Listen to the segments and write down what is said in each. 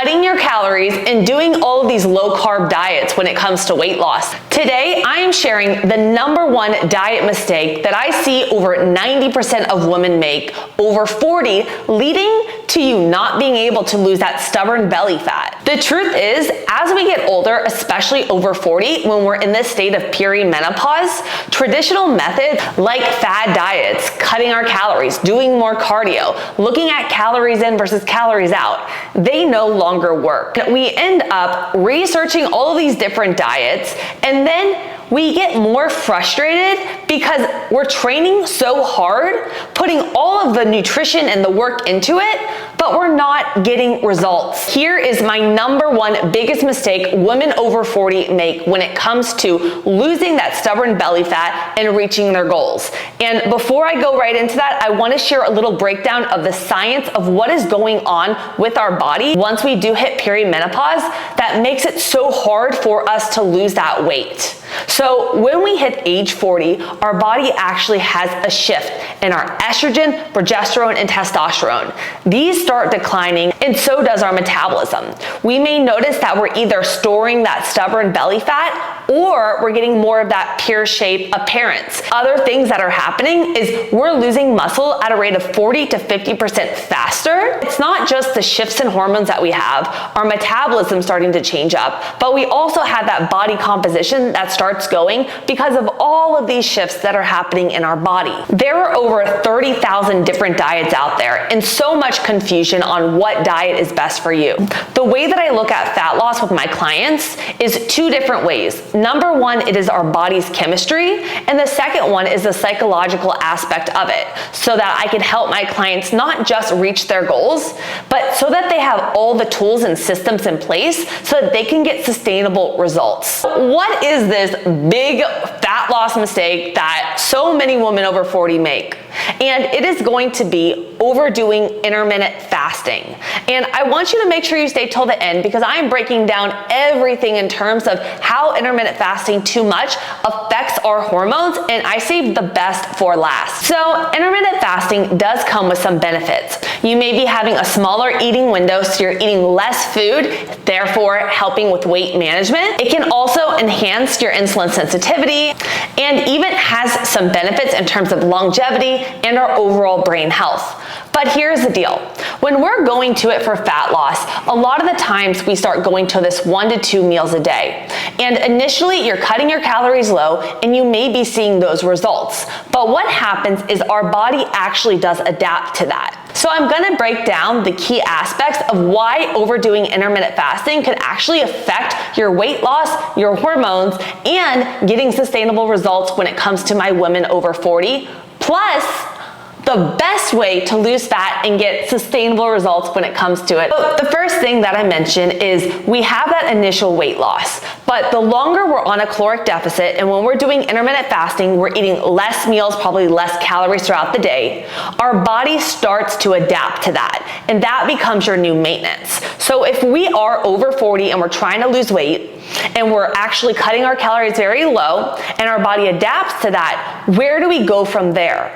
cutting your calories and doing all of these low-carb diets when it comes to weight loss. Today, I am sharing the #1 diet mistake that I see over 90% of women make over 40, leading to you not being able to lose that stubborn belly fat. The truth is, as we get older, especially over 40, when we're in this state of perimenopause, traditional methods like fad diets, cutting our calories, doing more cardio, looking at calories in versus calories out, they no longer work. We end up researching all of these different diets, and then we get more frustrated because we're training so hard, putting all of the nutrition and the work into it, but we're not getting results. Here is my #1 biggest mistake women over 40 make when it comes to losing that stubborn belly fat and reaching their goals. And before I go right into that, I want to share a little breakdown of the science of what is going on with our body once we do hit perimenopause that makes it so hard for us to lose that weight. So when we hit age 40, our body actually has a shift in our estrogen, progesterone, and testosterone. These start declining, and so does our metabolism. We may notice that we're either storing that stubborn belly fat or we're getting more of that pear shape appearance. Other things that are happening is we're losing muscle at a rate of 40 to 50% faster. It's not just the shifts in hormones that we have, our metabolism starting to change up, but we also have that body composition that starts going because of all of these shifts that are happening in our body. There are over 30,000 different diets out there and so much confusion on what diet is best for you. The way that I look at fat loss with my clients is 2 different ways. #1, it is our body's chemistry, and the second one is the psychological aspect of it, so that I can help my clients not just reach their goals, but so that they have all the tools and systems in place so that they can get sustainable results. What is this big fat loss mistake that so many women over 40 make? And it is going to be overdoing intermittent fasting. And I want you to make sure you stay till the end because I am breaking down everything in terms of how intermittent fasting too much affects our hormones, and I saved the best for last. So intermittent fasting does come with some benefits. You may be having a smaller eating window, so you're eating less food, therefore helping with weight management. It can also enhance your insulin sensitivity and even has some benefits in terms of longevity and our overall brain health. But here's the deal. When we're going to it for fat loss, a lot of the times we start going to this 1 to 2 meals a day. And initially you're cutting your calories low and you may be seeing those results. But what happens is our body actually does adapt to that. So I'm gonna break down the key aspects of why overdoing intermittent fasting could actually affect your weight loss, your hormones, and getting sustainable results when it comes to my women over 40. Plus, the best way to lose fat and get sustainable results when it comes to it. So the first thing that I mentioned is we have that initial weight loss, but the longer we're on a caloric deficit and when we're doing intermittent fasting, we're eating less meals, probably less calories throughout the day, our body starts to adapt to that, and that becomes your new maintenance. So if we are over 40 and we're trying to lose weight, and we're actually cutting our calories very low, and our body adapts to that, where do we go from there?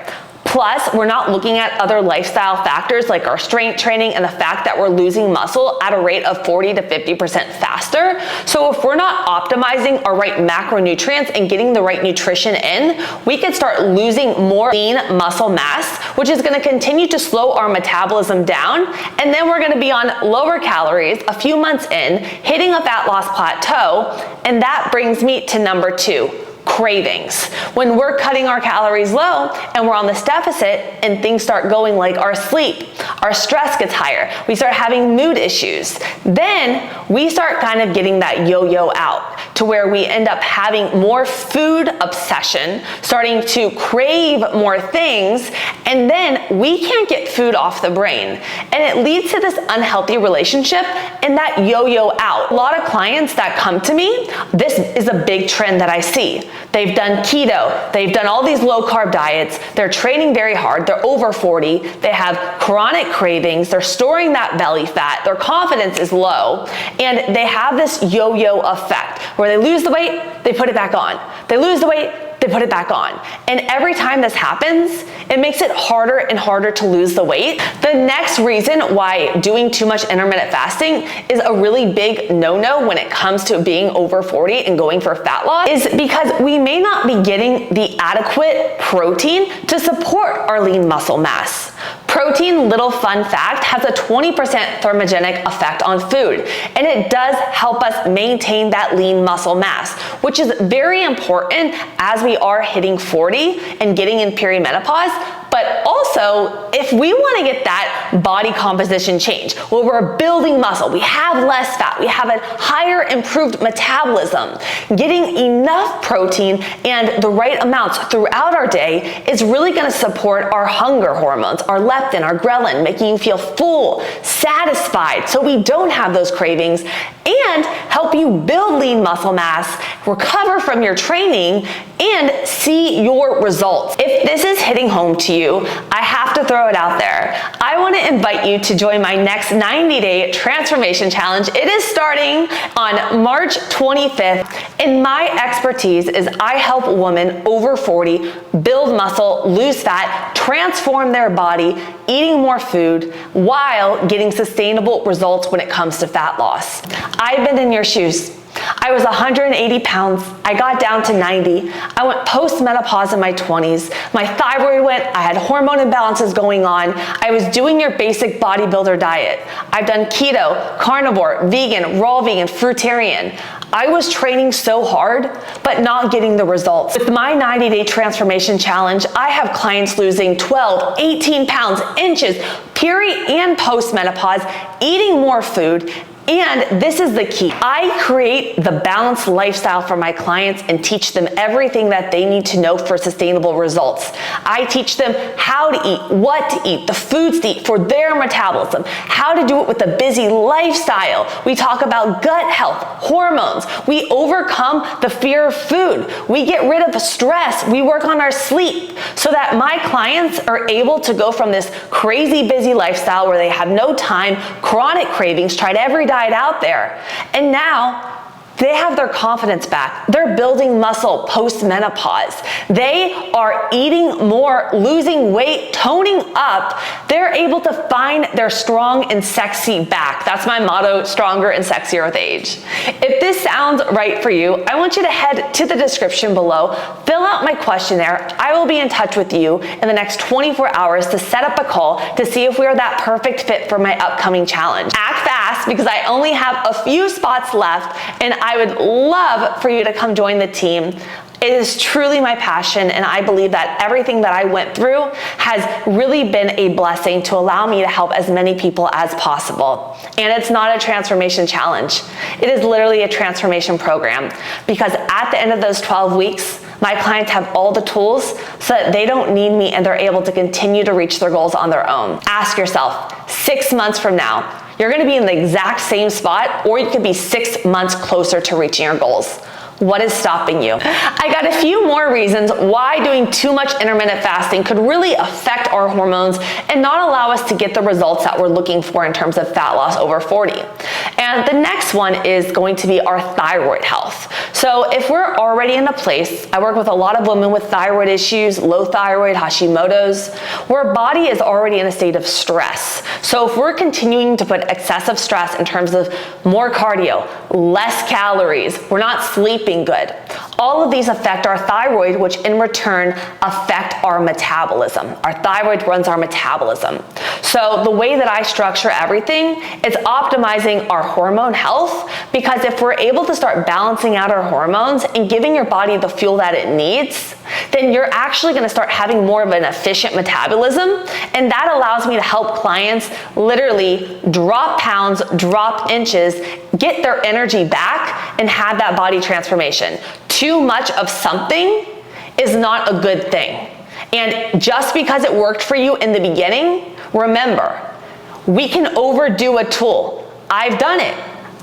Plus, we're not looking at other lifestyle factors like our strength training and the fact that we're losing muscle at a rate of 40 to 50% faster. So if we're not optimizing our right macronutrients and getting the right nutrition in, we could start losing more lean muscle mass, which is gonna continue to slow our metabolism down. And then we're gonna be on lower calories a few months in, hitting a fat loss plateau. And that brings me to #2. Cravings. When we're cutting our calories low and we're on this deficit and things start going like our sleep, our stress gets higher, we start having mood issues, then we start kind of getting that yo-yo out to where we end up having more food obsession, starting to crave more things, and then we can't get food off the brain. And it leads to this unhealthy relationship and that yo-yo out. A lot of clients that come to me, this is a big trend that I see. They've done keto, they've done all these low carb diets, they're training very hard, they're over 40, they have chronic cravings, they're storing that belly fat, their confidence is low, and they have this yo-yo effect where they lose the weight, they put it back on. They lose the weight, they put it back on. And every time this happens, it makes it harder and harder to lose the weight. The next reason why doing too much intermittent fasting is a really big no-no when it comes to being over 40 and going for fat loss is because we may not be getting the adequate protein to support our lean muscle mass. Protein, little fun fact, has a 20% thermogenic effect on food, and it does help us maintain that lean muscle mass, which is very important as we are hitting 40 and getting in perimenopause. But also, if we want to get that body composition change, where we're building muscle, we have less fat, we have a higher improved metabolism, getting enough protein and the right amounts throughout our day is really going to support our hunger hormones, our leptin, our ghrelin, making you feel full, satisfied, so we don't have those cravings, and help you build lean muscle mass, recover from your training, and see your results. If this is hitting home to you, I have to throw it out there. I want to invite you to join my next 90-day transformation challenge. It is starting on March 25th, and my expertise is I help women over 40 build muscle, lose fat, transform their body, eating more food while getting sustainable results when it comes to fat loss. I've been in your shoes. I was 180 pounds. I got down to 90. I went post-menopause in my 20s. My thyroid went, I had hormone imbalances going on. I was doing your basic bodybuilder diet. I've done keto, carnivore, vegan, raw vegan, fruitarian. I was training so hard, but not getting the results. With my 90-day transformation challenge, I have clients losing 12, 18 pounds, inches, peri and post-menopause, eating more food. And this is the key. I create the balanced lifestyle for my clients and teach them everything that they need to know for sustainable results. I teach them how to eat, what to eat, the foods to eat for their metabolism, how to do it with a busy lifestyle. We talk about gut health, hormones. We overcome the fear of food. We get rid of stress. We work on our sleep so that my clients are able to go from this crazy busy lifestyle where they have no time, chronic cravings, tried every diet out there, and now they have their confidence back. They're building muscle post-menopause. They are eating more, losing weight, toning up. They're able to find their strong and sexy back. That's my motto, stronger and sexier with age. If this sounds right for you, I want you to head to the description below, fill out my questionnaire. I will be in touch with you in the next 24 hours to set up a call to see if we are that perfect fit for my upcoming challenge. Act fast because I only have a few spots left, and I would love for you to come join the team. It is truly my passion, and I believe that everything that I went through has really been a blessing to allow me to help as many people as possible. And it's not a transformation challenge. It is literally a transformation program, because at the end of those 12 weeks, my clients have all the tools so that they don't need me and they're able to continue to reach their goals on their own. Ask yourself, 6 months from now, you're gonna be in the exact same spot, or you could be 6 months closer to reaching your goals. What is stopping you? I got a few more reasons why doing too much intermittent fasting could really affect our hormones and not allow us to get the results that we're looking for in terms of fat loss over 40. And the next one is going to be our thyroid health. So if we're already in a place, I work with a lot of women with thyroid issues, low thyroid, Hashimoto's, where our body is already in a state of stress. So if we're continuing to put excessive stress in terms of more cardio, less calories, we're not sleeping good. All of these affect our thyroid, which in return affect our metabolism. Our thyroid runs our metabolism. So the way that I structure everything is optimizing our hormone health, because if we're able to start balancing out our hormones and giving your body the fuel that it needs, then you're actually going to start having more of an efficient metabolism, and that allows me to help clients literally drop pounds, drop inches, get their energy back, and have that body transformation. Too much of something is not a good thing. And just because it worked for you in the beginning, remember, we can overdo a tool. I've done it.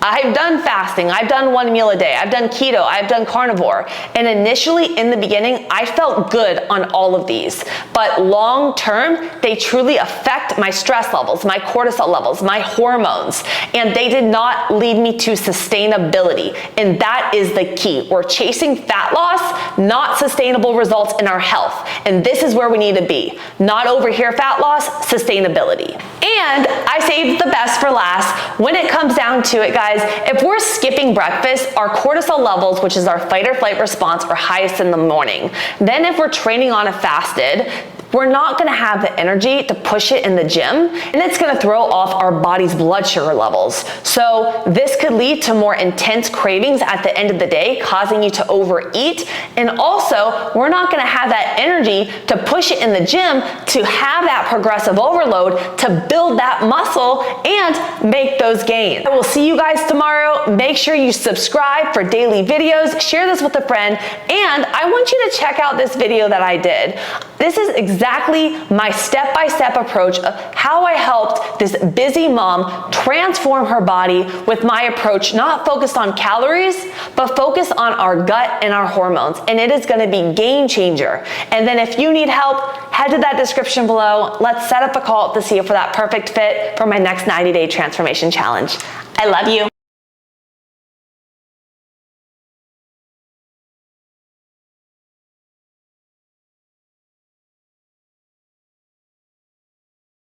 I've done fasting, I've done 1 meal a day, I've done keto, I've done carnivore. And initially in the beginning, I felt good on all of these. But long term, they truly affect my stress levels, my cortisol levels, my hormones. And they did not lead me to sustainability. And that is the key. We're chasing fat loss, not sustainable results in our health. And this is where we need to be. Not over here fat loss, sustainability. And I saved the best for last. When it comes down to it, guys, if we're skipping breakfast, our cortisol levels, which is our fight or flight response, are highest in the morning. Then if we're training on a fasted, we're not gonna have the energy to push it in the gym, and it's gonna throw off our body's blood sugar levels. So this could lead to more intense cravings at the end of the day, causing you to overeat. And also, we're not gonna have that energy to push it in the gym to have that progressive overload to build that muscle and make those gains. I will see you guys tomorrow. Make sure you subscribe for daily videos, share this with a friend, and I want you to check out this video that I did. This is exactly my step-by-step approach of how I helped this busy mom transform her body with my approach, not focused on calories, but focused on our gut and our hormones. And it is gonna be game changer. And then if you need help, head to that description below. Let's set up a call to see if we're that perfect fit for my next 90-day transformation challenge. I love you.